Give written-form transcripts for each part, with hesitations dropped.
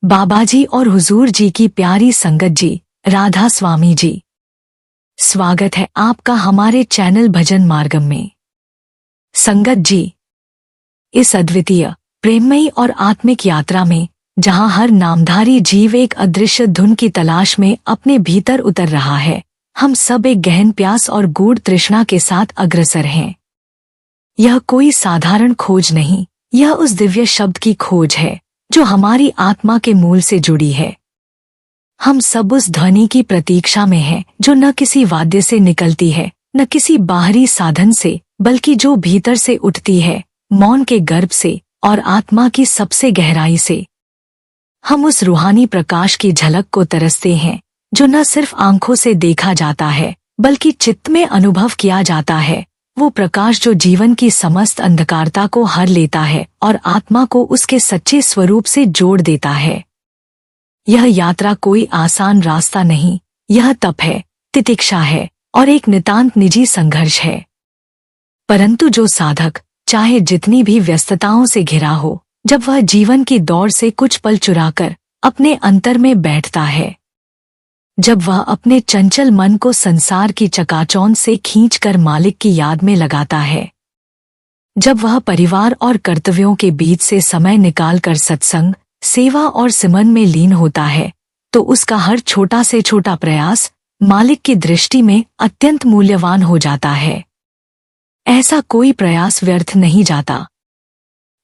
बाबाजी और हुजूर जी की प्यारी संगत जी, राधा स्वामी जी, स्वागत है आपका हमारे चैनल भजन मार्गम में। संगत जी, इस अद्वितीय प्रेममयी और आत्मिक यात्रा में जहां हर नामधारी जीव एक अदृश्य धुन की तलाश में अपने भीतर उतर रहा है, हम सब एक गहन प्यास और गूढ़ तृष्णा के साथ अग्रसर हैं। यह कोई साधारण खोज नहीं, यह उस दिव्य शब्द की खोज है जो हमारी आत्मा के मूल से जुड़ी है। हम सब उस ध्वनि की प्रतीक्षा में हैं जो न किसी वाद्य से निकलती है, न किसी बाहरी साधन से, बल्कि जो भीतर से उठती है, मौन के गर्भ से और आत्मा की सबसे गहराई से। हम उस रूहानी प्रकाश की झलक को तरसते हैं जो न सिर्फ आंखों से देखा जाता है बल्कि चित्त में अनुभव किया जाता है। वो प्रकाश जो जीवन की समस्त अंधकारता को हर लेता है और आत्मा को उसके सच्चे स्वरूप से जोड़ देता है। यह यात्रा कोई आसान रास्ता नहीं, यह तप है, तितिक्षा है और एक नितांत निजी संघर्ष है। परंतु जो साधक, चाहे जितनी भी व्यस्तताओं से घिरा हो, जब वह जीवन की दौड़ से कुछ पल चुराकर अपने अंतर में बैठता है, जब वह अपने चंचल मन को संसार की चकाचौंध से खींचकर मालिक की याद में लगाता है, जब वह परिवार और कर्तव्यों के बीच से समय निकालकर सत्संग, सेवा और सिमरन में लीन होता है, तो उसका हर छोटा से छोटा प्रयास मालिक की दृष्टि में अत्यंत मूल्यवान हो जाता है। ऐसा कोई प्रयास व्यर्थ नहीं जाता।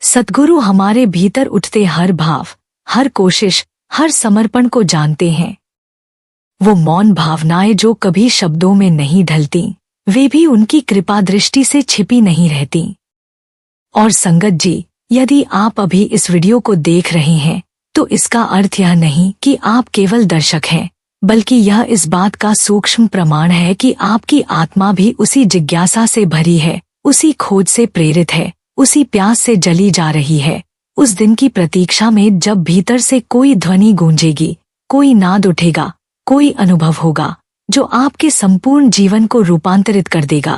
सद्गुरु हमारे भीतर उठते हर भाव, हर कोशिश, हर समर्पण को जानते हैं। वो मौन भावनाएं जो कभी शब्दों में नहीं ढलती, वे भी उनकी कृपा दृष्टि से छिपी नहीं रहती। और संगत जी, यदि आप अभी इस वीडियो को देख रहे हैं, तो इसका अर्थ यह नहीं कि आप केवल दर्शक हैं, बल्कि यह इस बात का सूक्ष्म प्रमाण है कि आपकी आत्मा भी उसी जिज्ञासा से भरी है, उसी खोज से प्रेरित है, उसी प्यास से जली जा रही है, उस दिन की प्रतीक्षा में जब भीतर से कोई ध्वनि गूंजेगी, कोई नाद उठेगा, कोई अनुभव होगा जो आपके संपूर्ण जीवन को रूपांतरित कर देगा।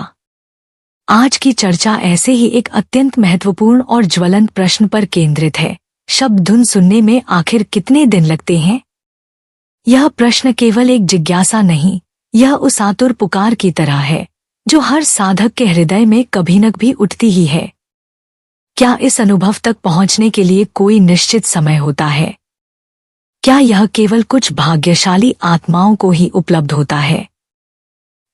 आज की चर्चा ऐसे ही एक अत्यंत महत्वपूर्ण और ज्वलंत प्रश्न पर केंद्रित है। शब्द धुन सुनने में आखिर कितने दिन लगते हैं? यह प्रश्न केवल एक जिज्ञासा नहीं, यह उस आतुर पुकार की तरह है जो हर साधक के हृदय में कभी न कभी उठती ही है। क्या इस अनुभव तक पहुंचने के लिए कोई निश्चित समय होता है? क्या यह केवल कुछ भाग्यशाली आत्माओं को ही उपलब्ध होता है?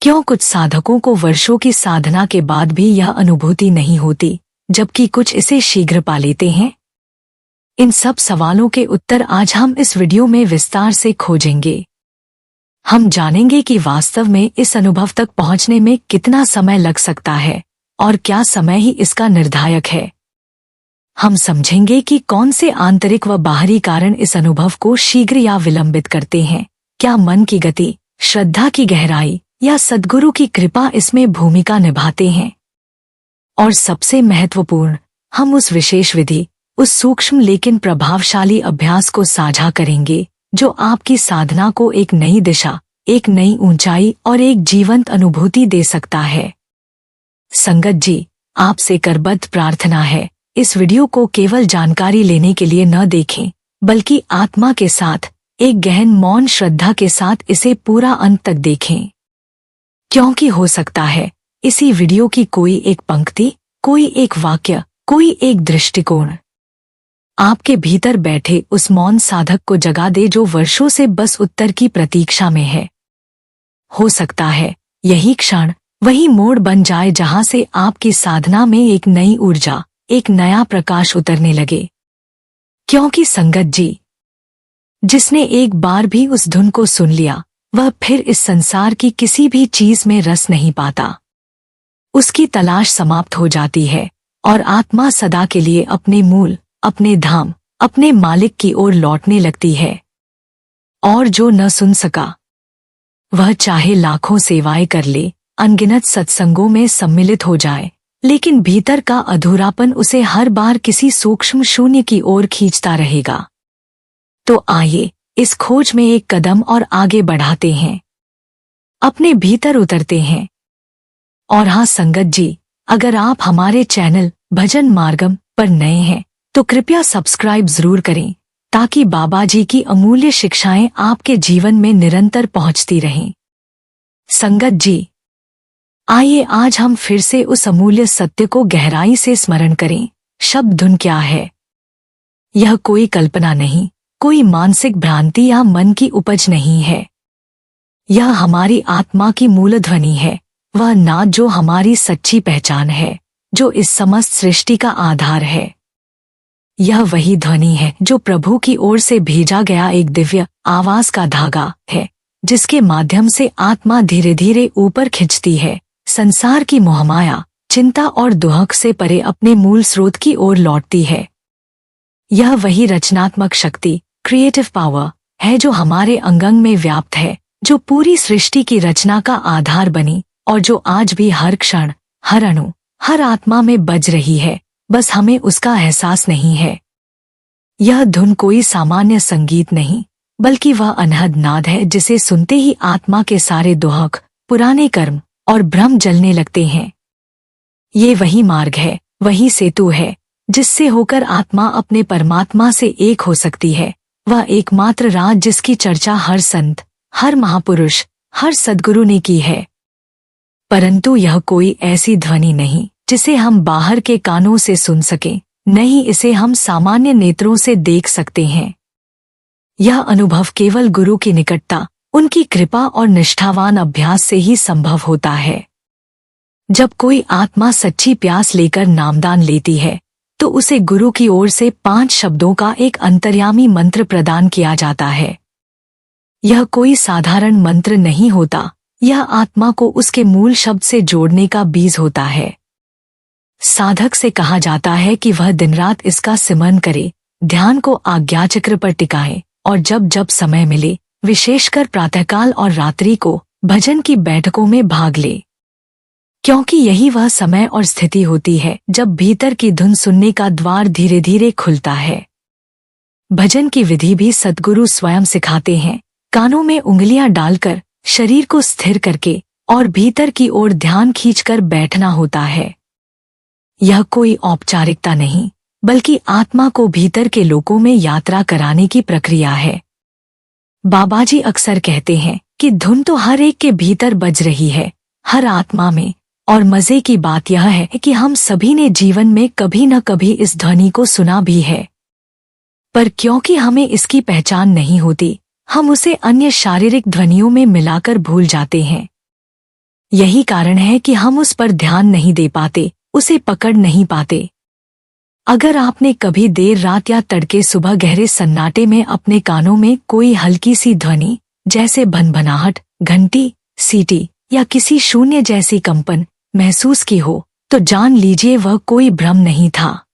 क्यों कुछ साधकों को वर्षों की साधना के बाद भी यह अनुभूति नहीं होती, जबकि कुछ इसे शीघ्र पा लेते हैं? इन सब सवालों के उत्तर आज हम इस वीडियो में विस्तार से खोजेंगे। हम जानेंगे कि वास्तव में इस अनुभव तक पहुंचने में कितना समय लग सकता है और क्या समय ही इसका निर्धारक है। हम समझेंगे कि कौन से आंतरिक व बाहरी कारण इस अनुभव को शीघ्र या विलंबित करते हैं। क्या मन की गति, श्रद्धा की गहराई या सद्गुरु की कृपा इसमें भूमिका निभाते हैं? और सबसे महत्वपूर्ण, हम उस विशेष विधि, उस सूक्ष्म लेकिन प्रभावशाली अभ्यास को साझा करेंगे जो आपकी साधना को एक नई दिशा, एक नई ऊंचाई और एक जीवंत अनुभूति दे सकता है। संगत जी, आपसे करबद्ध प्रार्थना है, इस वीडियो को केवल जानकारी लेने के लिए न देखें, बल्कि आत्मा के साथ, एक गहन मौन श्रद्धा के साथ इसे पूरा अंत तक देखें। क्योंकि हो सकता है इसी वीडियो की कोई एक पंक्ति, कोई एक वाक्य, कोई एक दृष्टिकोण आपके भीतर बैठे उस मौन साधक को जगा दे जो वर्षों से बस उत्तर की प्रतीक्षा में है। हो सकता है यही क्षण वही मोड़ बन जाए जहां से आपकी साधना में एक नई ऊर्जा, एक नया प्रकाश उतरने लगे। क्योंकि संगत जी, जिसने एक बार भी उस धुन को सुन लिया, वह फिर इस संसार की किसी भी चीज में रस नहीं पाता। उसकी तलाश समाप्त हो जाती है और आत्मा सदा के लिए अपने मूल, अपने धाम, अपने मालिक की ओर लौटने लगती है। और जो न सुन सका, वह चाहे लाखों सेवाएं कर ले, अनगिनत सत्संगों में सम्मिलित हो जाए, लेकिन भीतर का अधूरापन उसे हर बार किसी सूक्ष्म शून्य की ओर खींचता रहेगा। तो आइए इस खोज में एक कदम और आगे बढ़ाते हैं, अपने भीतर उतरते हैं। और हाँ संगत जी, अगर आप हमारे चैनल भजन मार्गम पर नए हैं तो कृपया सब्सक्राइब जरूर करें ताकि बाबा जी की अमूल्य शिक्षाएं आपके जीवन में निरंतर पहुंचती रहें। संगत जी, आइए आज हम फिर से उस अमूल्य सत्य को गहराई से स्मरण करें। शब्द धुन क्या है? यह कोई कल्पना नहीं, कोई मानसिक भ्रांति या मन की उपज नहीं है। यह हमारी आत्मा की मूल ध्वनि है, वह नाद जो हमारी सच्ची पहचान है, जो इस समस्त सृष्टि का आधार है। यह वही ध्वनि है जो प्रभु की ओर से भेजा गया एक दिव्य आवाज का धागा है, जिसके माध्यम से आत्मा धीरे धीरे ऊपर खिंचती है, संसार की मोहमाया, चिंता और दुहक से परे अपने मूल स्रोत की ओर लौटती है। यह वही रचनात्मक शक्ति, क्रिएटिव पावर, है जो हमारे अंगंग में व्याप्त है, जो पूरी सृष्टि की रचना का आधार बनी और जो आज भी हर क्षण, हर अणु, हर आत्मा में बज रही है, बस हमें उसका एहसास नहीं है। यह धुन कोई सामान्य संगीत नहीं, बल्कि वह अनहद नाद है जिसे सुनते ही आत्मा के सारे दुहक, पुराने कर्म और भ्रम जलने लगते हैं। ये वही मार्ग है, वही सेतु है, जिससे होकर आत्मा अपने परमात्मा से एक हो सकती है। वह एकमात्र राह जिसकी चर्चा हर संत, हर महापुरुष, हर सद्गुरु ने की है। परंतु यह कोई ऐसी ध्वनि नहीं जिसे हम बाहर के कानों से सुन सकें, नहीं इसे हम सामान्य नेत्रों से देख सकते हैं। यह अनुभव केवल गुरु की निकटता, उनकी कृपा और निष्ठावान अभ्यास से ही संभव होता है। जब कोई आत्मा सच्ची प्यास लेकर नामदान लेती है, तो उसे गुरु की ओर से 5 शब्दों का एक अंतर्यामी मंत्र प्रदान किया जाता है। यह कोई साधारण मंत्र नहीं होता, यह आत्मा को उसके मूल शब्द से जोड़ने का बीज होता है। साधक से कहा जाता है कि वह दिन रात इसका सिमरन करे, ध्यान को आज्ञाचक्र पर टिकाए और जब जब समय मिले, विशेषकर प्रातःकाल और रात्रि को, भजन की बैठकों में भाग ले। क्योंकि यही वह समय और स्थिति होती है जब भीतर की धुन सुनने का द्वार धीरे धीरे खुलता है। भजन की विधि भी सद्गुरु स्वयं सिखाते हैं, कानों में उंगलियां डालकर, शरीर को स्थिर करके और भीतर की ओर ध्यान खींचकर बैठना होता है। यह कोई औपचारिकता नहीं, बल्कि आत्मा को भीतर के लोकों में यात्रा कराने की प्रक्रिया है। बाबाजी अक्सर कहते हैं कि धुन तो हर एक के भीतर बज रही है, हर आत्मा में, और मजे की बात यह है कि हम सभी ने जीवन में कभी न कभी इस ध्वनि को सुना भी है। पर क्योंकि हमें इसकी पहचान नहीं होती, हम उसे अन्य शारीरिक ध्वनियों में मिलाकर भूल जाते हैं। यही कारण है कि हम उस पर ध्यान नहीं दे पाते, उसे पकड़ नहीं पाते। अगर आपने कभी देर रात या तड़के सुबह गहरे सन्नाटे में अपने कानों में कोई हल्की सी ध्वनि, जैसे भनभनाहट, घंटी, सीटी या किसी शून्य जैसी कंपन महसूस की हो, तो जान लीजिए वह कोई भ्रम नहीं था।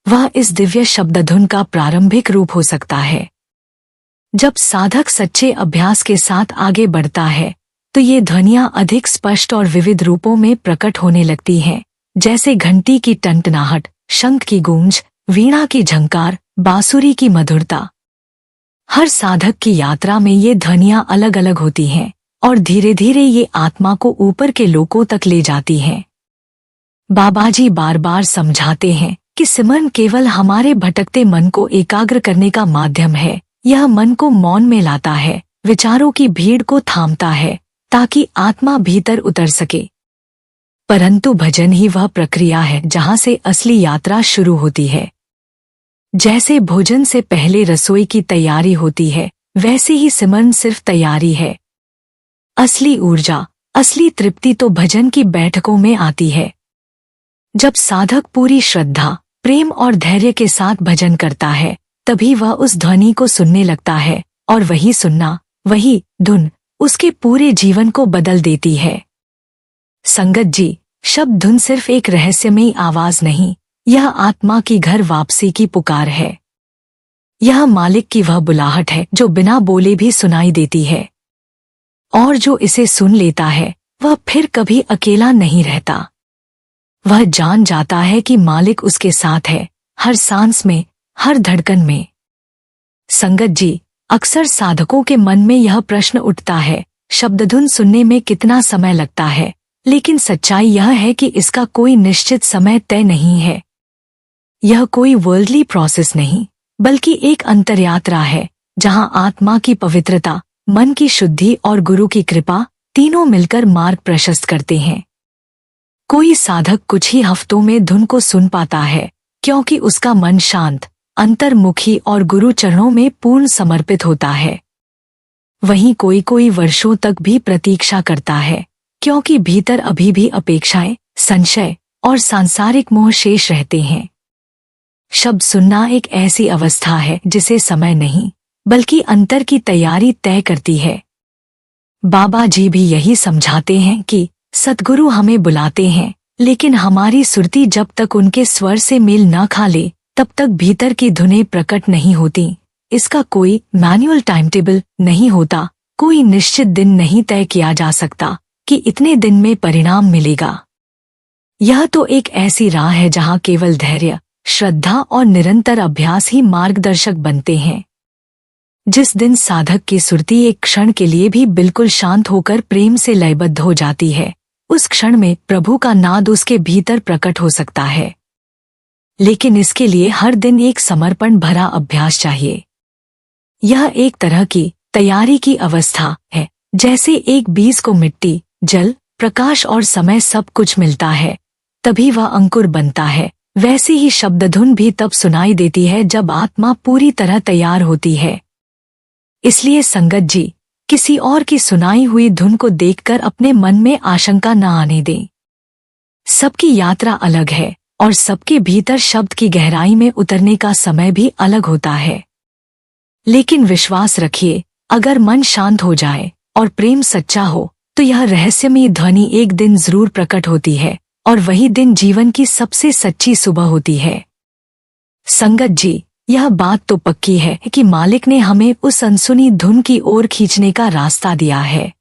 वह इस दिव्य शब्दधुन का प्रारंभिक रूप हो सकता है। जब साधक सच्चे अभ्यास के साथ आगे बढ़ता है, तो ये ध्वनियां अधिक स्पष्ट और विविध रूपों में प्रकट होने लगती हैं, जैसे घंटी की टंटनाहट, शंख की गूंज, वीणा की झंकार, बांसुरी की मधुरता। हर साधक की यात्रा में ये ध्वनियां अलग अलग होती हैं और धीरे धीरे ये आत्मा को ऊपर के लोकों तक ले जाती हैं। बाबाजी बार बार समझाते हैं कि सिमरन केवल हमारे भटकते मन को एकाग्र करने का माध्यम है। यह मन को मौन में लाता है, विचारों की भीड़ को थामता है, ताकि आत्मा भीतर उतर सके। परंतु भजन ही वह प्रक्रिया है जहाँ से असली यात्रा शुरू होती है। जैसे भोजन से पहले रसोई की तैयारी होती है, वैसे ही सिमरन सिर्फ तैयारी है। असली ऊर्जा, असली तृप्ति तो भजन की बैठकों में आती है। जब साधक पूरी श्रद्धा, प्रेम और धैर्य के साथ भजन करता है, तभी वह उस ध्वनि को सुनने लगता है और वही सुनना, वही धुन उसके पूरे जीवन को बदल देती है। संगत जी, शब्द धुन सिर्फ एक रहस्यमयी आवाज नहीं, यह आत्मा की घर वापसी की पुकार है। यह मालिक की वह बुलाहट है जो बिना बोले भी सुनाई देती है, और जो इसे सुन लेता है वह फिर कभी अकेला नहीं रहता। वह जान जाता है कि मालिक उसके साथ है, हर सांस में, हर धड़कन में। संगत जी, अक्सर साधकों के मन में यह प्रश्न उठता है, शब्दधुन सुनने में कितना समय लगता है? लेकिन सच्चाई यह है कि इसका कोई निश्चित समय तय नहीं है। यह कोई वर्ल्डली प्रोसेस नहीं, बल्कि एक अंतर्यात्रा है जहां आत्मा की पवित्रता, मन की शुद्धि और गुरु की कृपा तीनों मिलकर मार्ग प्रशस्त करते हैं। कोई साधक कुछ ही हफ्तों में धुन को सुन पाता है क्योंकि उसका मन शांत, अंतर्मुखी और गुरु चरणों में पूर्ण समर्पित होता है। वहीं कोई कोई वर्षों तक भी प्रतीक्षा करता है क्योंकि भीतर अभी भी अपेक्षाएं, संशय और सांसारिक मोह शेष रहते हैं। शब्द सुनना एक ऐसी अवस्था है जिसे समय नहीं बल्कि अंतर की तैयारी तय करती है। बाबा जी भी यही समझाते हैं कि सद्गुरु हमें बुलाते हैं, लेकिन हमारी सुरती जब तक उनके स्वर से मेल न खा ले तब तक भीतर की धुनें प्रकट नहीं होती। इसका कोई मैनुअल टाइम टेबल नहीं होता, कोई निश्चित दिन नहीं तय किया जा सकता कि इतने दिन में परिणाम मिलेगा। यह तो एक ऐसी राह है जहां केवल धैर्य, श्रद्धा और निरंतर अभ्यास ही मार्गदर्शक बनते हैं। जिस दिन साधक की सुरती एक क्षण के लिए भी बिल्कुल शांत होकर प्रेम से लयबद्ध हो जाती है, उस क्षण में प्रभु का नाद उसके भीतर प्रकट हो सकता है। लेकिन इसके लिए हर दिन एक समर्पण भरा अभ्यास चाहिए। यह एक तरह की तैयारी की अवस्था है। जैसे एक बीज को मिट्टी, जल, प्रकाश और समय सब कुछ मिलता है, तभी वह अंकुर बनता है, वैसे ही शब्द धुन भी तब सुनाई देती है जब आत्मा पूरी तरह तैयार होती है। इसलिए संगत जी, किसी और की सुनाई हुई धुन को देखकर अपने मन में आशंका न आने दें। सबकी यात्रा अलग है और सबके भीतर शब्द की गहराई में उतरने का समय भी अलग होता है। लेकिन विश्वास रखिए, अगर मन शांत हो जाए और प्रेम सच्चा हो तो यह रहस्यमयी ध्वनि एक दिन जरूर प्रकट होती है और वही दिन जीवन की सबसे सच्ची सुबह होती है। संगत जी, यह बात तो पक्की है कि मालिक ने हमें उस अनसुनी धुन की ओर खींचने का रास्ता दिया है।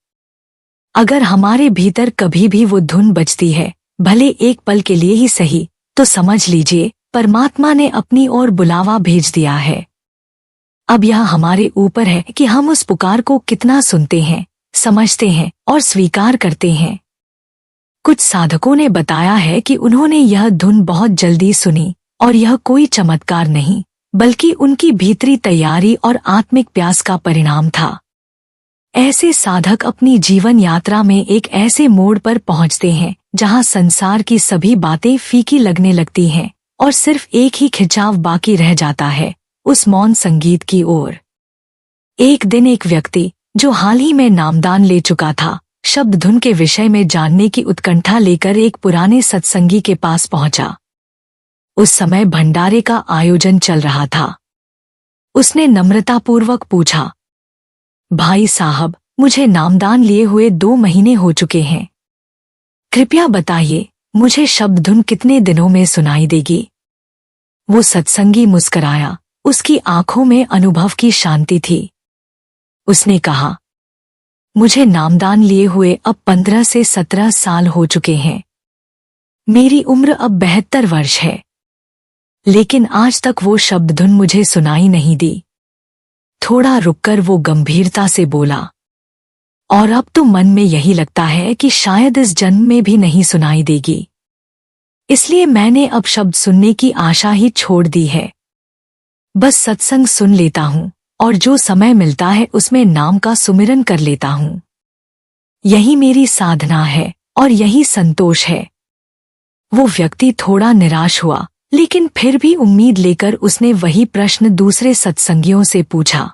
अगर हमारे भीतर कभी भी वो धुन बजती है, भले एक पल के लिए ही सही, तो समझ लीजिए परमात्मा ने अपनी ओर बुलावा भेज दिया है। अब यह हमारे ऊपर है कि हम उस पुकार को कितना सुनते हैं, समझते हैं और स्वीकार करते हैं। कुछ साधकों ने बताया है कि उन्होंने यह धुन बहुत जल्दी सुनी और यह कोई चमत्कार नहीं बल्कि उनकी भीतरी तैयारी और आत्मिक प्यास का परिणाम था। ऐसे साधक अपनी जीवन यात्रा में एक ऐसे मोड़ पर पहुंचते हैं जहां संसार की सभी बातें फीकी लगने लगती हैं और सिर्फ एक ही खिंचाव बाकी रह जाता है, उस मौन संगीत की ओर। एक दिन एक व्यक्ति जो हाल ही में नामदान ले चुका था, शब्द धुन के विषय में जानने की उत्कंठा लेकर एक पुराने सत्संगी के पास पहुंचा। उस समय भंडारे का आयोजन चल रहा था। उसने नम्रतापूर्वक पूछा, भाई साहब, मुझे नामदान लिए हुए 2 महीने हो चुके हैं। कृपया बताइए, मुझे शब्द धुन कितने दिनों में सुनाई देगी? वो सत्संगी मुस्कराया, उसकी आंखों में अनुभव की शांति थी। उसने कहा, मुझे नामदान लिए हुए अब 15 से 17 साल हो चुके हैं। मेरी उम्र अब 72 वर्ष है, लेकिन आज तक वो शब्द धुन मुझे सुनाई नहीं दी। थोड़ा रुककर वो गंभीरता से बोला, और अब तो मन में यही लगता है कि शायद इस जन्म में भी नहीं सुनाई देगी। इसलिए मैंने अब शब्द सुनने की आशा ही छोड़ दी है। बस सत्संग सुन लेता हूँ और जो समय मिलता है उसमें नाम का सुमिरन कर लेता हूँ। यही मेरी साधना है और यही संतोष है। वो व्यक्ति थोड़ा निराश हुआ, लेकिन फिर भी उम्मीद लेकर उसने वही प्रश्न दूसरे सत्संगियों से पूछा।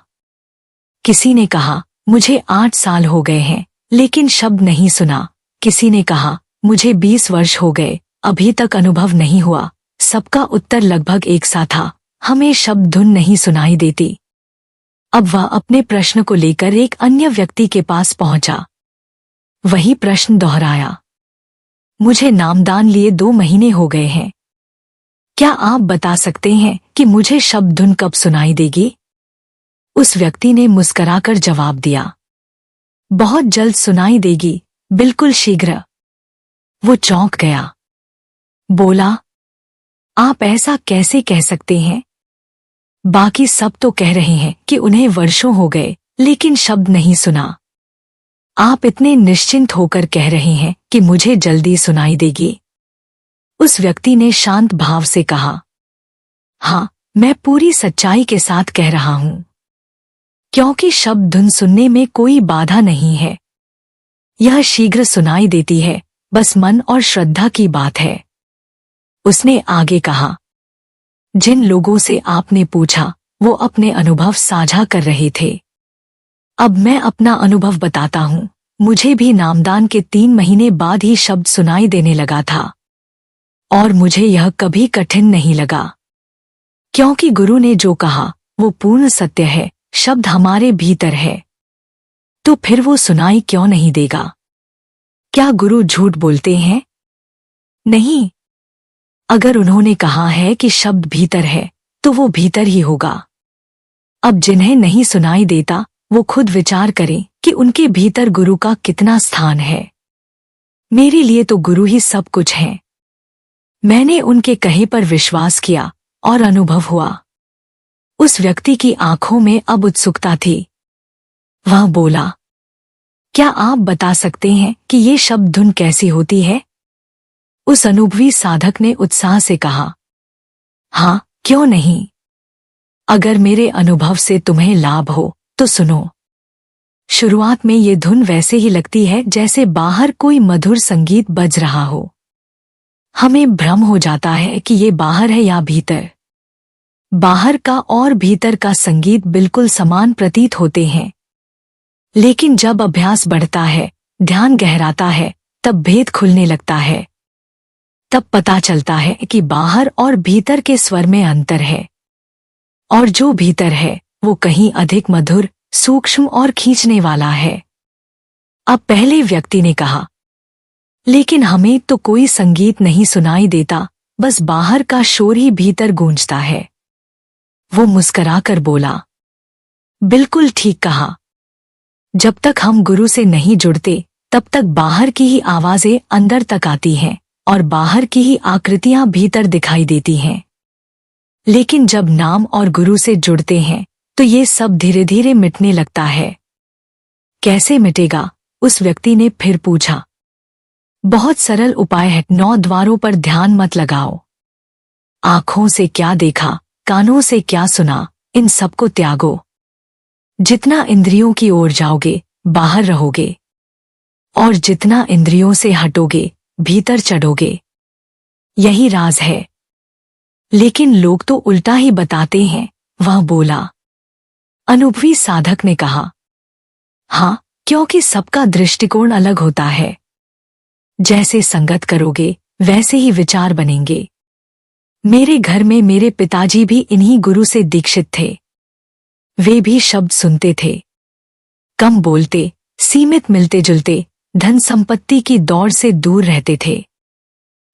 किसी ने कहा, मुझे 8 साल हो गए हैं, लेकिन शब्द नहीं सुना। किसी ने कहा, मुझे 20 वर्ष हो गए, अभी तक अनुभव नहीं हुआ। सबका उत्तर लगभग एक सा था, हमें शब्द धुन नहीं सुनाई देती। अब वह अपने प्रश्न को लेकर एक अन्य व्यक्ति के पास पहुंचा। वही प्रश्न दोहराया, मुझे नामदान लिए 2 महीने हो गए हैं। क्या आप बता सकते हैं कि मुझे शब्द धुन कब सुनाई देगी? उस व्यक्ति ने मुस्कुराकर जवाब दिया, बहुत जल्द सुनाई देगी, बिल्कुल शीघ्र। वो चौंक गया, बोला, आप ऐसा कैसे कह सकते हैं? बाकी सब तो कह रहे हैं कि उन्हें वर्षों हो गए, लेकिन शब्द नहीं सुना। आप इतने निश्चिंत होकर कह रहे हैं कि मुझे जल्दी सुनाई देगी। उस व्यक्ति ने शांत भाव से कहा, हाँ, मैं पूरी सच्चाई के साथ कह रहा हूं, क्योंकि शब्द धुन सुनने में कोई बाधा नहीं है। यह शीघ्र सुनाई देती है, बस मन और श्रद्धा की बात है। उसने आगे कहा, जिन लोगों से आपने पूछा वो अपने अनुभव साझा कर रहे थे। अब मैं अपना अनुभव बताता हूं। मुझे भी नामदान के 3 महीने बाद ही शब्द सुनाई देने लगा था, और मुझे यह कभी कठिन नहीं लगा, क्योंकि गुरु ने जो कहा वो पूर्ण सत्य है। शब्द हमारे भीतर है, तो फिर वो सुनाई क्यों नहीं देगा? क्या गुरु झूठ बोलते हैं? नहीं। अगर उन्होंने कहा है कि शब्द भीतर है, तो वो भीतर ही होगा। अब जिन्हें नहीं सुनाई देता, वो खुद विचार करें कि उनके भीतर गुरु का कितना स्थान है। मेरे लिए तो गुरु ही सब कुछ हैं। मैंने उनके कहे पर विश्वास किया और अनुभव हुआ। उस व्यक्ति की आंखों में अब उत्सुकता थी। वह बोला, क्या आप बता सकते हैं कि ये शब्द धुन कैसी होती है? उस अनुभवी साधक ने उत्साह से कहा, हाँ, क्यों नहीं। अगर मेरे अनुभव से तुम्हें लाभ हो तो सुनो। शुरुआत में ये धुन वैसे ही लगती है जैसे बाहर कोई मधुर संगीत बज रहा हो। हमें भ्रम हो जाता है कि ये बाहर है या भीतर। बाहर का और भीतर का संगीत बिल्कुल समान प्रतीत होते हैं, लेकिन जब अभ्यास बढ़ता है, ध्यान गहराता है, तब भेद खुलने लगता है। तब पता चलता है कि बाहर और भीतर के स्वर में अंतर है, और जो भीतर है वो कहीं अधिक मधुर, सूक्ष्म और खींचने वाला है। अब पहले व्यक्ति ने कहा, लेकिन हमें तो कोई संगीत नहीं सुनाई देता, बस बाहर का शोर ही भीतर गूंजता है। वो मुस्कराकर बोला, बिल्कुल ठीक कहा। जब तक हम गुरु से नहीं जुड़ते, तब तक बाहर की ही आवाजें अंदर तक आती हैं और बाहर की ही आकृतियां भीतर दिखाई देती हैं। लेकिन जब नाम और गुरु से जुड़ते हैं, तो ये सब धीरे धीरे मिटने लगता है। कैसे मिटेगा? उस व्यक्ति ने फिर पूछा। बहुत सरल उपाय है। 9 द्वारों पर ध्यान मत लगाओ। आंखों से क्या देखा, कानों से क्या सुना, इन सबको त्यागो। जितना इंद्रियों की ओर जाओगे, बाहर रहोगे, और जितना इंद्रियों से हटोगे, भीतर चढ़ोगे। यही राज है। लेकिन लोग तो उल्टा ही बताते हैं, वह बोला। अनुभवी साधक ने कहा, हाँ, क्योंकि सबका दृष्टिकोण अलग होता है। जैसे संगत करोगे, वैसे ही विचार बनेंगे। मेरे घर में मेरे पिताजी भी इन्हीं गुरु से दीक्षित थे। वे भी शब्द सुनते थे, कम बोलते, सीमित मिलते जुलते, धन संपत्ति की दौड़ से दूर रहते थे।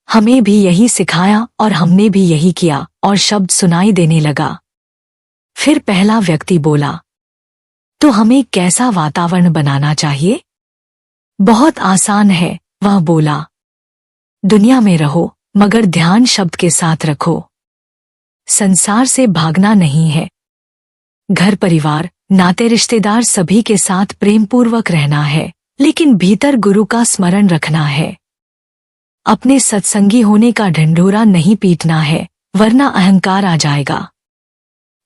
हमें भी यही सिखाया और हमने भी यही किया, और शब्द सुनाई देने लगा। फिर पहला व्यक्ति बोला, तो हमें कैसा वातावरण बनाना चाहिए? बहुत आसान है, वह बोला। दुनिया में रहो, मगर ध्यान शब्द के साथ रखो। संसार से भागना नहीं है। घर परिवार, नाते रिश्तेदार सभी के साथ प्रेमपूर्वक रहना है, लेकिन भीतर गुरु का स्मरण रखना है। अपने सत्संगी होने का ढंढोरा नहीं पीटना है, वरना अहंकार आ जाएगा।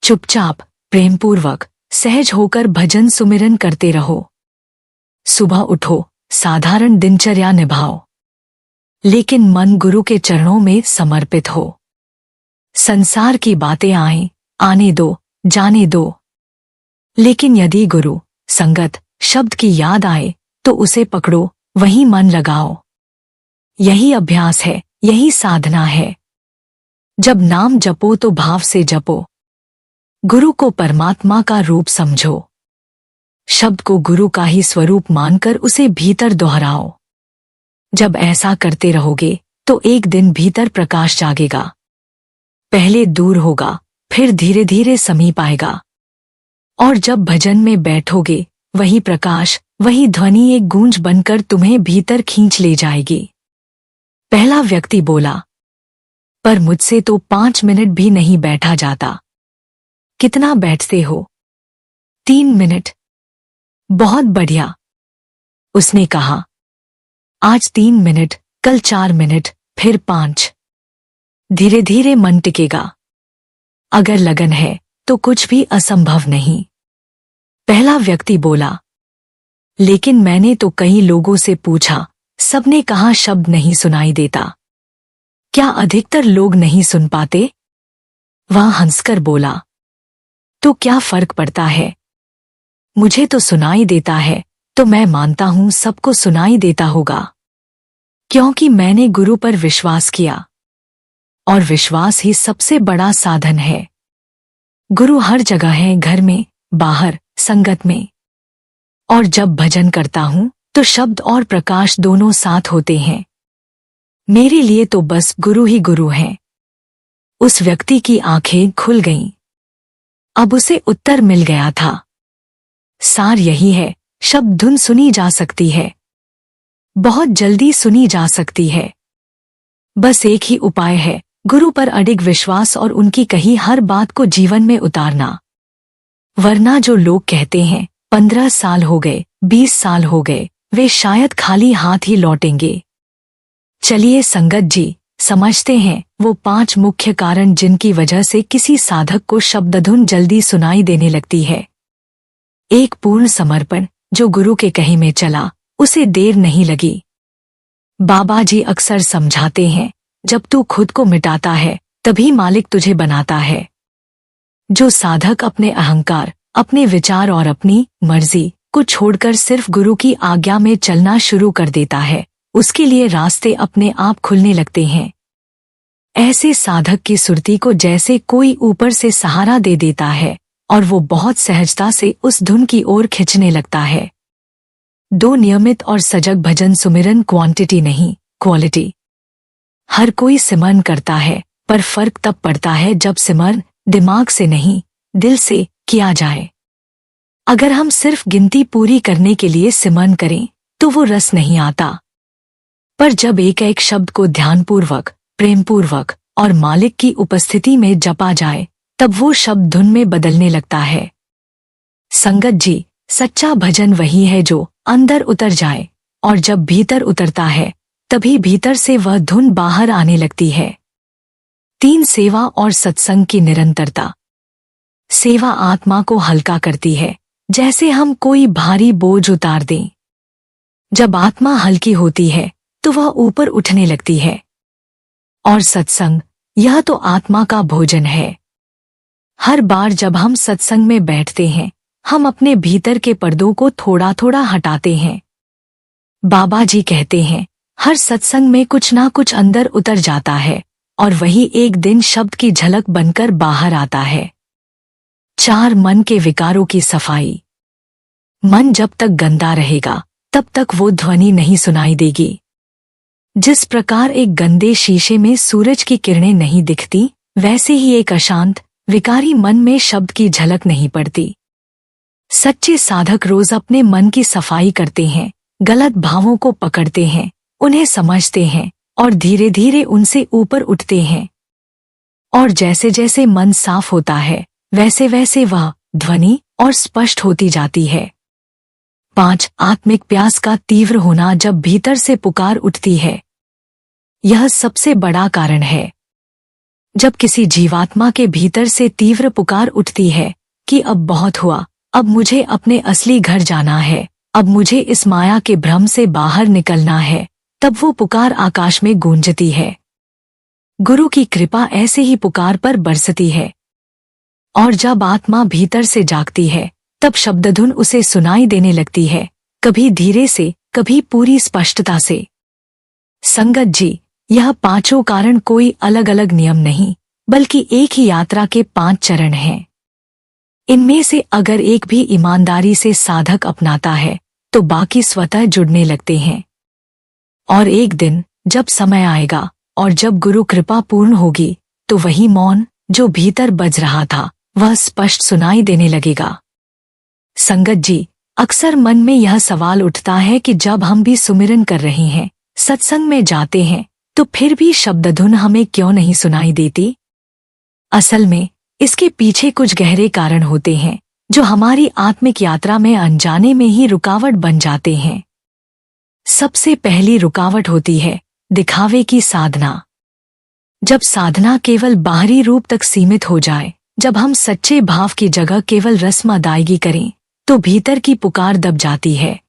चुपचाप, प्रेमपूर्वक, सहज होकर भजन सुमिरन करते रहो। सुबह उठो, साधारण दिनचर्या निभाओ, लेकिन मन गुरु के चरणों में समर्पित हो। संसार की बातें आएं, आने दो, जाने दो, लेकिन यदि गुरु, संगत, शब्द की याद आए, तो उसे पकड़ो, वहीं मन लगाओ। यही अभ्यास है, यही साधना है। जब नाम जपो तो भाव से जपो। गुरु को परमात्मा का रूप समझो। शब्द को गुरु का ही स्वरूप मानकर उसे भीतर दोहराओ। जब ऐसा करते रहोगे, तो एक दिन भीतर प्रकाश जागेगा। पहले दूर होगा, फिर धीरे धीरे समीप आएगा। और जब भजन में बैठोगे, वही प्रकाश, वही ध्वनि एक गूंज बनकर तुम्हें भीतर खींच ले जाएगी। पहला व्यक्ति बोला, पर मुझसे तो 5 मिनट भी नहीं बैठा जाता। कितना बैठते हो? 3 मिनट। बहुत बढ़िया। उसने कहा, आज 3 मिनट, कल 4 मिनट, फिर 5। धीरे धीरे मन टिकेगा। अगर लगन है तो कुछ भी असंभव नहीं। पहला व्यक्ति बोला, लेकिन मैंने तो कई लोगों से पूछा, सबने कहा शब्द नहीं सुनाई देता। क्या अधिकतर लोग नहीं सुन पाते? वह हंसकर बोला, तो क्या फर्क पड़ता है? मुझे तो सुनाई देता है, तो मैं मानता हूं सबको सुनाई देता होगा, क्योंकि मैंने गुरु पर विश्वास किया, और विश्वास ही सबसे बड़ा साधन है। गुरु हर जगह है, घर में, बाहर, संगत में। और जब भजन करता हूं तो शब्द और प्रकाश दोनों साथ होते हैं। मेरे लिए तो बस गुरु ही गुरु हैं। उस व्यक्ति की आंखें खुल गईं। अब उसे उत्तर मिल गया था। सार यही है, शब्द धुन सुनी जा सकती है, बहुत जल्दी सुनी जा सकती है। बस एक ही उपाय है, गुरु पर अडिग विश्वास और उनकी कही हर बात को जीवन में उतारना। वरना जो लोग कहते हैं 15 साल हो गए, 20 साल हो गए, वे शायद खाली हाथ ही लौटेंगे। चलिए संगत जी, समझते हैं वो 5 मुख्य कारण जिनकी वजह से किसी साधक को शब्दधुन जल्दी सुनाई देने लगती है। 1. पूर्ण समर्पण। जो गुरु के कही में चला, उसे देर नहीं लगी। बाबा जी अक्सर समझाते हैं, जब तू खुद को मिटाता है तभी मालिक तुझे बनाता है। जो साधक अपने अहंकार, अपने विचार और अपनी मर्जी को छोड़कर सिर्फ गुरु की आज्ञा में चलना शुरू कर देता है, उसके लिए रास्ते अपने आप खुलने लगते हैं। ऐसे साधक की सुरती को जैसे कोई ऊपर से सहारा दे देता है और वो बहुत सहजता से उस धुन की ओर खिंचने लगता है। 2. नियमित और सजग भजन सुमिरन। क्वांटिटी नहीं, क्वालिटी। हर कोई सिमरन करता है, पर फर्क तब पड़ता है जब सिमरन दिमाग से नहीं, दिल से किया जाए। अगर हम सिर्फ गिनती पूरी करने के लिए सिमरन करें तो वो रस नहीं आता। पर जब एक एक शब्द को ध्यानपूर्वक, प्रेमपूर्वक और मालिक की उपस्थिति में जपा जाए, तब वो शब्द धुन में बदलने लगता है। संगत जी, सच्चा भजन वही है जो अंदर उतर जाए, और जब भीतर उतरता है तभी भीतर से वह धुन बाहर आने लगती है। 3. सेवा और सत्संग की निरंतरता। सेवा आत्मा को हल्का करती है, जैसे हम कोई भारी बोझ उतार दें। जब आत्मा हल्की होती है तो वह ऊपर उठने लगती है। और सत्संग, यह तो आत्मा का भोजन है। हर बार जब हम सत्संग में बैठते हैं, हम अपने भीतर के पर्दों को थोड़ा थोड़ा हटाते हैं। बाबा जी कहते हैं, हर सत्संग में कुछ ना कुछ अंदर उतर जाता है, और वही एक दिन शब्द की झलक बनकर बाहर आता है। 4. मन के विकारों की सफाई। मन जब तक गंदा रहेगा तब तक वो ध्वनि नहीं सुनाई देगी। जिस प्रकार एक गंदे शीशे में सूरज की किरणें नहीं दिखती, वैसे ही एक अशांत, विकारी मन में शब्द की झलक नहीं पड़ती। सच्चे साधक रोज अपने मन की सफाई करते हैं, गलत भावों को पकड़ते हैं, उन्हें समझते हैं और धीरे धीरे उनसे ऊपर उठते हैं। और जैसे जैसे मन साफ होता है, वैसे वैसे वह ध्वनि और स्पष्ट होती जाती है। 5. आत्मिक प्यास का तीव्र होना। जब भीतर से पुकार उठती है, यह सबसे बड़ा कारण है। जब किसी जीवात्मा के भीतर से तीव्र पुकार उठती है कि अब बहुत हुआ, अब मुझे अपने असली घर जाना है, अब मुझे इस माया के भ्रम से बाहर निकलना है, तब वो पुकार आकाश में गूंजती है। गुरु की कृपा ऐसे ही पुकार पर बरसती है। और जब आत्मा भीतर से जागती है, तब शब्दधुन उसे सुनाई देने लगती है, कभी धीरे से, कभी पूरी स्पष्टता से। संगत जी, यह 5 कारण कोई अलग अलग नियम नहीं, बल्कि एक ही यात्रा के 5 चरण हैं। इनमें से अगर एक भी ईमानदारी से साधक अपनाता है तो बाकी स्वतः जुड़ने लगते हैं। और एक दिन जब समय आएगा और जब गुरु कृपा पूर्ण होगी, तो वही मौन जो भीतर बज रहा था, वह स्पष्ट सुनाई देने लगेगा। संगत जी, अक्सर मन में यह सवाल उठता है कि जब हम भी सुमिरन कर रहे हैं, सत्संग में जाते हैं, तो फिर भी शब्दधुन हमें क्यों नहीं सुनाई देती? असल में इसके पीछे कुछ गहरे कारण होते हैं, जो हमारी आत्मिक यात्रा में अनजाने में ही रुकावट बन जाते हैं। सबसे पहली रुकावट होती है दिखावे की साधना। जब साधना केवल बाहरी रूप तक सीमित हो जाए, जब हम सच्चे भाव की जगह केवल रस्म अदायगी करें तो भीतर की पुकार दब जाती है।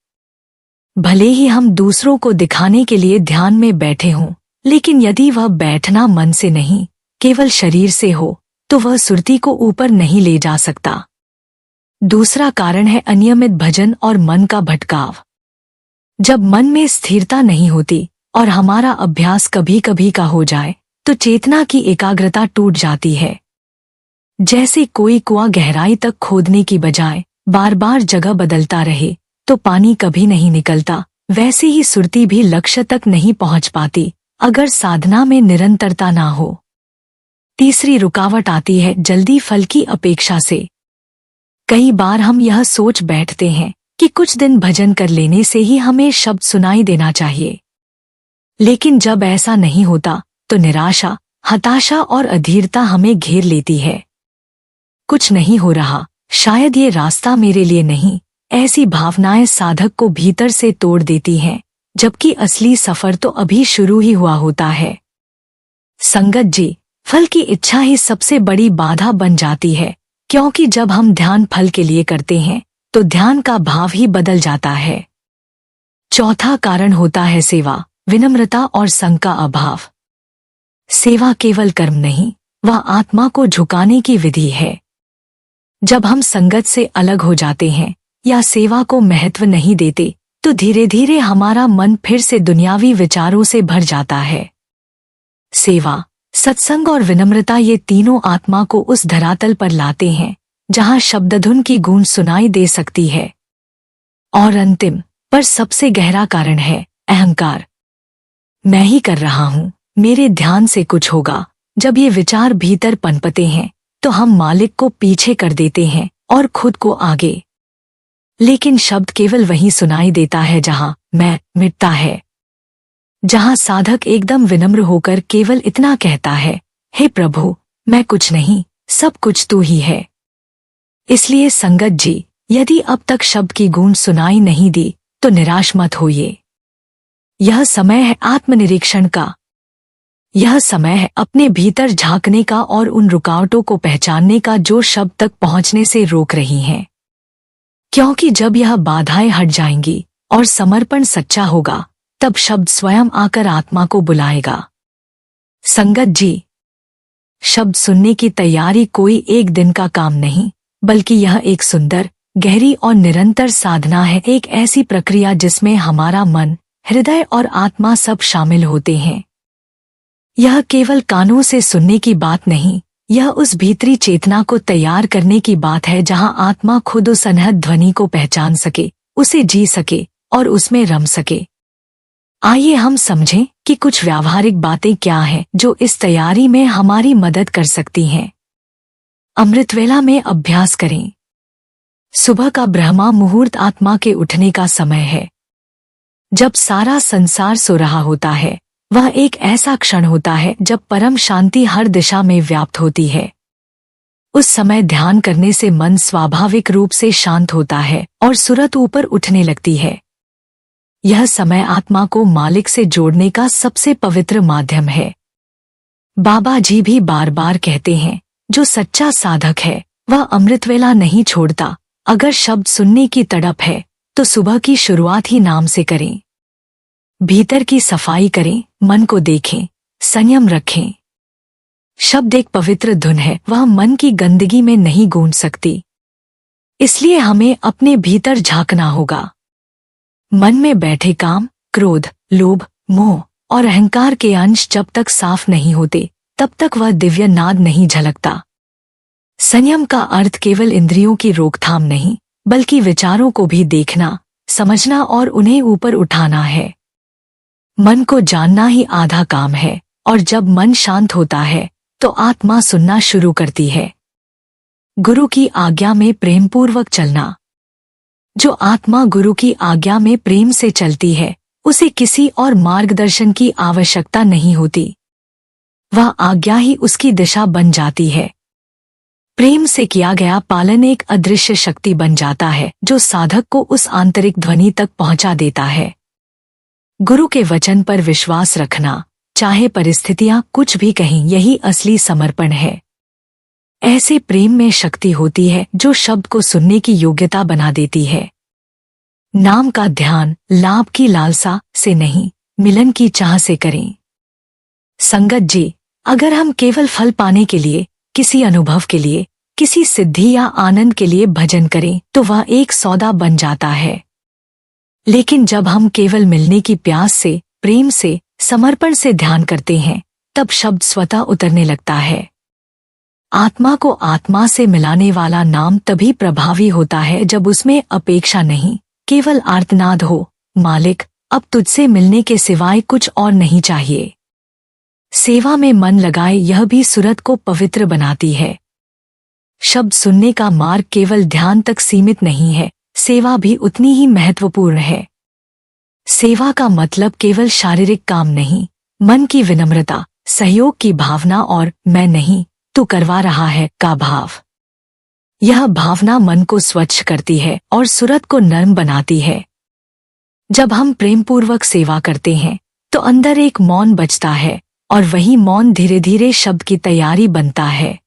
भले ही हम दूसरों को दिखाने के लिए ध्यान में बैठे हों, लेकिन यदि वह बैठना मन से नहीं केवल शरीर से हो तो वह सुरती को ऊपर नहीं ले जा सकता। दूसरा कारण है अनियमित भजन और मन का भटकाव। जब मन में स्थिरता नहीं होती और हमारा अभ्यास कभी कभी का हो जाए तो चेतना की एकाग्रता टूट जाती है। जैसे कोई कुआं गहराई तक खोदने की बजाय बार बार जगह बदलता रहे तो पानी कभी नहीं निकलता, वैसे ही सुरती भी लक्ष्य तक नहीं पहुंच पाती अगर साधना में निरंतरता ना हो। तीसरी रुकावट आती है जल्दी फल की अपेक्षा से। कई बार हम यह सोच बैठते हैं कि कुछ दिन भजन कर लेने से ही हमें शब्द सुनाई देना चाहिए, लेकिन जब ऐसा नहीं होता तो निराशा, हताशा और अधीरता हमें घेर लेती है। कुछ नहीं हो रहा, शायद ये रास्ता मेरे लिए नहीं, ऐसी भावनाएं साधक को भीतर से तोड़ देती हैं, जबकि असली सफर तो अभी शुरू ही हुआ होता है। संगत जी, फल की इच्छा ही सबसे बड़ी बाधा बन जाती है, क्योंकि जब हम ध्यान फल के लिए करते हैं तो ध्यान का भाव ही बदल जाता है। चौथा कारण होता है सेवा, विनम्रता और संग का अभाव। सेवा केवल कर्म नहीं, वह आत्मा को झुकाने की विधि है। जब हम संगत से अलग हो जाते हैं या सेवा को महत्व नहीं देते तो धीरे धीरे हमारा मन फिर से दुनियावी विचारों से भर जाता है। सेवा, सत्संग और विनम्रता ये तीनों आत्मा को उस धरातल पर लाते हैं जहां शब्दधुन की गूंज सुनाई दे सकती है। और अंतिम पर सबसे गहरा कारण है अहंकार। मैं ही कर रहा हूं, मेरे ध्यान से कुछ होगा। जब ये विचार भीतर पनपते हैं तो हम मालिक को पीछे कर देते हैं और खुद को आगे। लेकिन शब्द केवल वहीं सुनाई देता है जहां मैं मिटता है, जहां साधक एकदम विनम्र होकर केवल इतना कहता है, हे प्रभु, मैं कुछ नहीं, सब कुछ तू ही है। इसलिए संगत जी, यदि अब तक शब्द की गूंज सुनाई नहीं दी तो निराश मत होइए। यह समय है आत्मनिरीक्षण का। यह समय है अपने भीतर झांकने का और उन रुकावटों को पहचानने का जो शब्द तक पहुंचने से रोक रही हैं। क्योंकि जब यह बाधाएं हट जाएंगी और समर्पण सच्चा होगा, तब शब्द स्वयं आकर आत्मा को बुलाएगा। संगत जी, शब्द सुनने की तैयारी कोई एक दिन का काम नहीं, बल्कि यह एक सुंदर, गहरी और निरंतर साधना है। एक ऐसी प्रक्रिया जिसमें हमारा मन, हृदय और आत्मा सब शामिल होते हैं। यह केवल कानों से सुनने की बात नहीं, यह उस भीतरी चेतना को तैयार करने की बात है जहां आत्मा खुद उस अनहद ध्वनि को पहचान सके, उसे जी सके और उसमें रम सके। आइए हम समझें कि कुछ व्यावहारिक बातें क्या हैं जो इस तैयारी में हमारी मदद कर सकती हैं। अमृतवेला में अभ्यास करें। सुबह का ब्रह्मा मुहूर्त आत्मा के उठने का समय है। जब सारा संसार सो रहा होता है, वह एक ऐसा क्षण होता है जब परम शांति हर दिशा में व्याप्त होती है। उस समय ध्यान करने से मन स्वाभाविक रूप से शांत होता है और सुरत ऊपर उठने लगती है। यह समय आत्मा को मालिक से जोड़ने का सबसे पवित्र माध्यम है। बाबा जी भी बार बार कहते हैं, जो सच्चा साधक है वह अमृतवेला नहीं छोड़ता। अगर शब्द सुनने की तड़प है तो सुबह की शुरुआत ही नाम से करें। भीतर की सफाई करें, मन को देखें, संयम रखें। शब्द एक पवित्र धुन है, वह मन की गंदगी में नहीं गूंज सकती। इसलिए हमें अपने भीतर झांकना होगा। मन में बैठे काम, क्रोध, लोभ, मोह और अहंकार के अंश जब तक साफ नहीं होते, तब तक वह दिव्य नाद नहीं झलकता। संयम का अर्थ केवल इंद्रियों की रोकथाम नहीं, बल्कि विचारों को भी देखना, समझना और उन्हें ऊपर उठाना है। मन को जानना ही आधा काम है, और जब मन शांत होता है तो आत्मा सुनना शुरू करती है। गुरु की आज्ञा में प्रेमपूर्वक चलना। जो आत्मा गुरु की आज्ञा में प्रेम से चलती है, उसे किसी और मार्गदर्शन की आवश्यकता नहीं होती। वह आज्ञा ही उसकी दिशा बन जाती है। प्रेम से किया गया पालन एक अदृश्य शक्ति बन जाता है जो साधक को उस आंतरिक ध्वनि तक पहुंचा देता है। गुरु के वचन पर विश्वास रखना, चाहे परिस्थितियां कुछ भी कहें, यही असली समर्पण है। ऐसे प्रेम में शक्ति होती है जो शब्द को सुनने की योग्यता बना देती है। नाम का ध्यान लाभ की लालसा से नहीं, मिलन की चाह से करें। संगत जी, अगर हम केवल फल पाने के लिए, किसी अनुभव के लिए, किसी सिद्धि या आनंद के लिए भजन करें तो वह एक सौदा बन जाता है। लेकिन जब हम केवल मिलने की प्यास से, प्रेम से, समर्पण से ध्यान करते हैं, तब शब्द स्वतः उतरने लगता है। आत्मा को आत्मा से मिलाने वाला नाम तभी प्रभावी होता है जब उसमें अपेक्षा नहीं, केवल आर्तनाद हो, मालिक, अब तुझसे मिलने के सिवाय कुछ और नहीं चाहिए। सेवा में मन लगाए यह भी सूरत को पवित्र बनाती है। शब्द सुनने का मार्ग केवल ध्यान तक सीमित नहीं है, सेवा भी उतनी ही महत्वपूर्ण है। सेवा का मतलब केवल शारीरिक काम नहीं, मन की विनम्रता, सहयोग की भावना और मैं नहीं, तू करवा रहा है का भाव। यह भावना मन को स्वच्छ करती है और सूरत को नर्म बनाती है। जब हम प्रेमपूर्वक सेवा करते हैं तो अंदर एक मौन बचता है और वही मौन धीरे धीरे शब्द की तैयारी बनता है।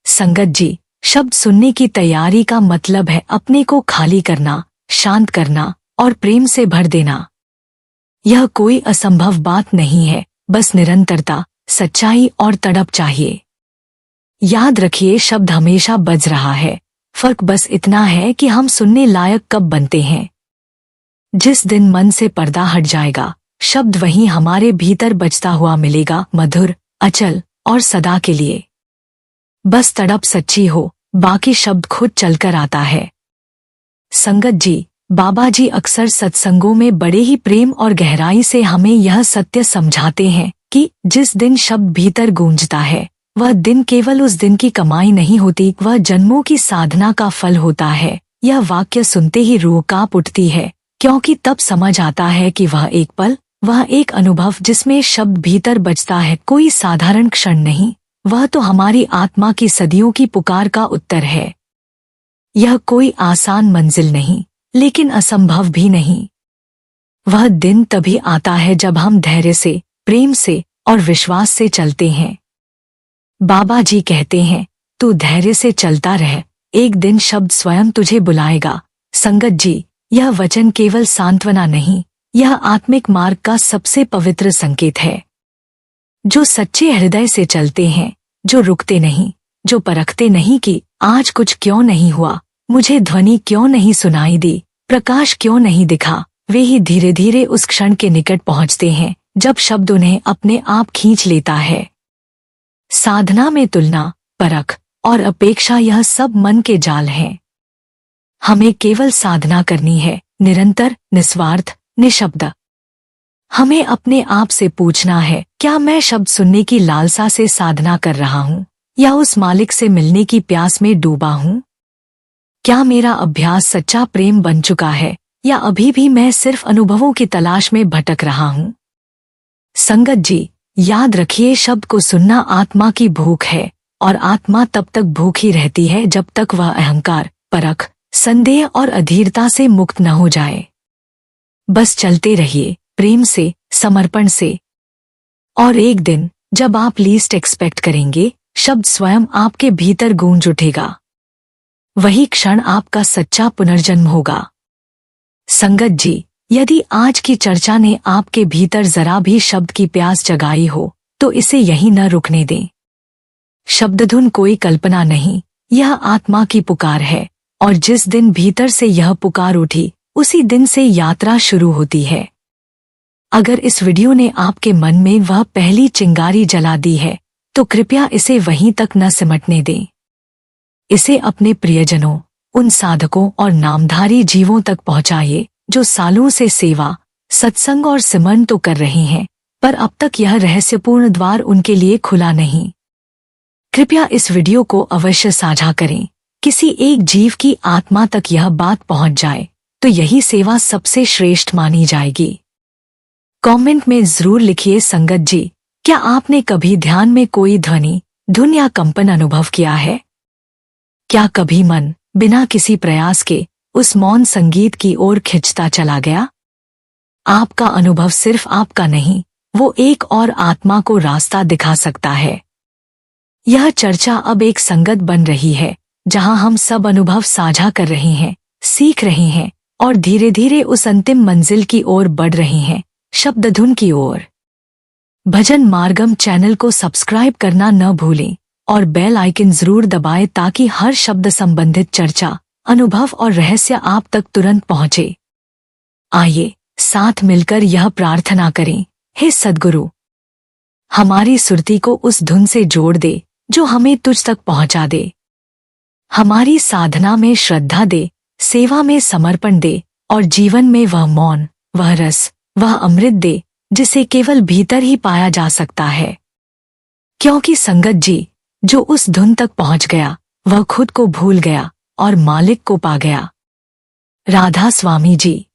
संगत जी, शब्द सुनने की तैयारी का मतलब है अपने को खाली करना, शांत करना और प्रेम से भर देना। यह कोई असंभव बात नहीं है, बस निरंतरता, सच्चाई और तड़प चाहिए। याद रखिए, शब्द हमेशा बज रहा है, फर्क बस इतना है कि हम सुनने लायक कब बनते हैं। जिस दिन मन से पर्दा हट जाएगा, शब्द वहीं हमारे भीतर बजता हुआ मिलेगा, मधुर, अचल और सदा के लिए। बस तड़प सच्ची हो, बाकी शब्द खुद चलकर आता है। संगत जी, बाबा जी अक्सर सत्संगों में बड़े ही प्रेम और गहराई से हमें यह सत्य समझाते हैं कि जिस दिन शब्द भीतर गूंजता है, वह दिन केवल उस दिन की कमाई नहीं होती, वह जन्मों की साधना का फल होता है। यह वाक्य सुनते ही रूह कांप उठती है, क्योंकि तब समझ आता है कि वह एक पल, वह एक अनुभव जिसमें शब्द भीतर बजता है, कोई साधारण क्षण नहीं, वह तो हमारी आत्मा की सदियों की पुकार का उत्तर है। यह कोई आसान मंजिल नहीं, लेकिन असंभव भी नहीं। वह दिन तभी आता है जब हम धैर्य से, प्रेम से और विश्वास से चलते हैं। बाबा जी कहते हैं, तू धैर्य से चलता रह, एक दिन शब्द स्वयं तुझे बुलाएगा। संगत जी, यह वचन केवल सांत्वना नहीं, यह आत्मिक मार्ग का सबसे पवित्र संकेत है। जो सच्चे हृदय से चलते हैं, जो रुकते नहीं, जो परखते नहीं कि आज कुछ क्यों नहीं हुआ, मुझे ध्वनि क्यों नहीं सुनाई दी, प्रकाश क्यों नहीं दिखा, वे ही धीरे धीरे उस क्षण के निकट पहुंचते हैं जब शब्द उन्हें अपने आप खींच लेता है। साधना में तुलना, परख और अपेक्षा, यह सब मन के जाल हैं। हमें केवल साधना करनी है, निरंतर, निस्वार्थ, निशब्द। हमें अपने आप से पूछना है, क्या मैं शब्द सुनने की लालसा से साधना कर रहा हूँ या उस मालिक से मिलने की प्यास में डूबा हूँ? क्या मेरा अभ्यास सच्चा प्रेम बन चुका है या अभी भी मैं सिर्फ अनुभवों की तलाश में भटक रहा हूँ? संगत जी, याद रखिए, शब्द को सुनना आत्मा की भूख है और आत्मा तब तक भूखी रहती है जब तक वह अहंकार, परख, संदेह और अधीरता से मुक्त न हो जाए। बस चलते रहिए, प्रेम से, समर्पण से, और एक दिन जब आप लीस्ट एक्सपेक्ट करेंगे, शब्द स्वयं आपके भीतर गूंज उठेगा। वही क्षण आपका सच्चा पुनर्जन्म होगा। संगत जी, यदि आज की चर्चा ने आपके भीतर जरा भी शब्द की प्यास जगाई हो, तो इसे यहीं न रुकने दें। शब्दधुन कोई कल्पना नहीं, यह आत्मा की पुकार है, और जिस दिन भीतर से यह पुकार उठी, उसी दिन से यात्रा शुरू होती है। अगर इस वीडियो ने आपके मन में वह पहली चिंगारी जला दी है, तो कृपया इसे वहीं तक न सिमटने दें। इसे अपने प्रियजनों, उन साधकों और नामधारी जीवों तक पहुंचाइए जो सालों से सेवा, सत्संग और सिमरन तो कर रहे हैं, पर अब तक यह रहस्यपूर्ण द्वार उनके लिए खुला नहीं। कृपया इस वीडियो को अवश्य साझा करें। किसी एक जीव की आत्मा तक यह बात पहुंच जाए तो यही सेवा सबसे श्रेष्ठ मानी जाएगी। कमेंट में जरूर लिखिए, संगत जी, क्या आपने कभी ध्यान में कोई ध्वनि, धुन या कंपन अनुभव किया है? क्या कभी मन बिना किसी प्रयास के उस मौन संगीत की ओर खिंचता चला गया? आपका अनुभव सिर्फ आपका नहीं, वो एक और आत्मा को रास्ता दिखा सकता है। यह चर्चा अब एक संगत बन रही है, जहां हम सब अनुभव साझा कर रहे हैं, सीख रहे हैं और धीरे धीरे उस अंतिम मंजिल की ओर बढ़ रहे हैं, शब्दधुन की ओर। भजन मार्गम चैनल को सब्सक्राइब करना न भूलें और बेल आइकन जरूर दबाएं ताकि हर शब्द संबंधित चर्चा, अनुभव और रहस्य आप तक तुरंत पहुंचे। आइए साथ मिलकर यह प्रार्थना करें, हे सद्गुरु, हमारी सुरती को उस धुन से जोड़ दे जो हमें तुझ तक पहुंचा दे। हमारी साधना में श्रद्धा दे, सेवा में समर्पण दे और जीवन में वह मौन, वह रस, वह अमृत दे जिसे केवल भीतर ही पाया जा सकता है। क्योंकि संगत जी, जो उस धुन तक पहुंच गया वह खुद को भूल गया और मालिक को पा गया। राधा स्वामी जी।